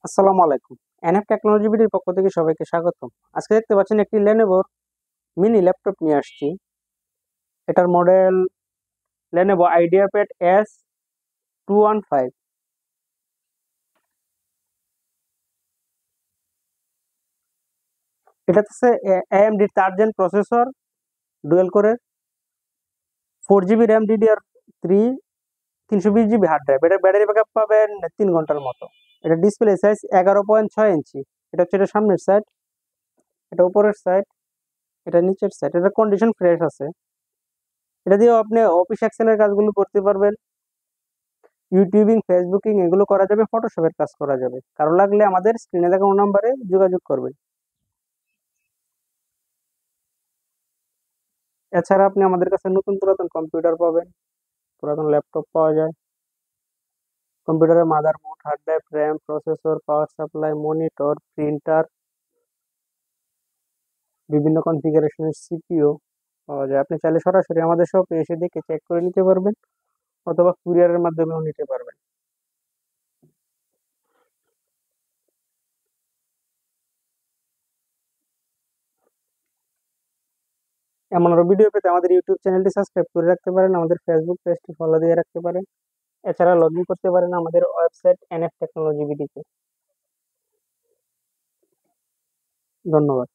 আসসালামু আলাইকুম। NF technology বিডির পক্ষ থেকে সবাইকে স্বাগতম। আজকে দেখতে পাচ্ছেন একটি লেনোভোর মিনি ল্যাপটপ নিয়ে আসছি। এটার মডেল লেনোভো আইডিয়াপ্যাড S215। এটাতে আছে AMD 4 জেন প্রসেসর, ডুয়েল কোরের, 4 GB RAM, DDR3, 320 GB hard drive. এটার ব্যাটারি ব্যাকআপ পাবেন 3 ঘন্টার মতো। এটা ডিসপ্লে সাইজ 11.6 ইঞ্চি। এটা হচ্ছে এটা সামনের সাইড, এটা উপরের সাইড, এটা নিচের সাইড। এটা কন্ডিশন ফ্রেশ আছে। এটা দিয়ে আপনি অফিস এক্সেলের কাজগুলো করতে পারবেন, ইউটিউবিং, ফেসবুকিং এগুলো করা যাবে, ফটোশপের কাজ করা যাবে। কারো লাগলে আমাদের স্ক্রিনে দেখানো নাম্বারে যোগাযোগ করবেন। এছাড়া আপনি আমাদের কাছে নতুন পুরাতন কম্পিউটার পাবেন, পুরাতন ল্যাপটপ পাওয়া যায়। কম্পিউটারের motherboard, hard drive, RAM, processor, power supply, monitor, printer, বিভিন্ন কনফিগারেশনের সিপিইউ পাওয়া যায়। আপনি চাইলে সরাসরি আমাদের শপে এসে দেখে চেক করে নিতে পারবেন, অথবা কুরিয়ারের মাধ্যমেও নিতে পারবেন। এমন আরো ভিডিও পেতে আমাদের ইউটিউব চ্যানেলটি সাবস্ক্রাইব করে রাখতে পারেন, আমাদের ফেসবুক পেজটি ফলো দিয়ে রাখতে পারেন। এছাড়া লগ ইন করতে পারেন আমাদের ওয়েবসাইট এনএফ টেকনোলজি বিডিতে। ধন্যবাদ।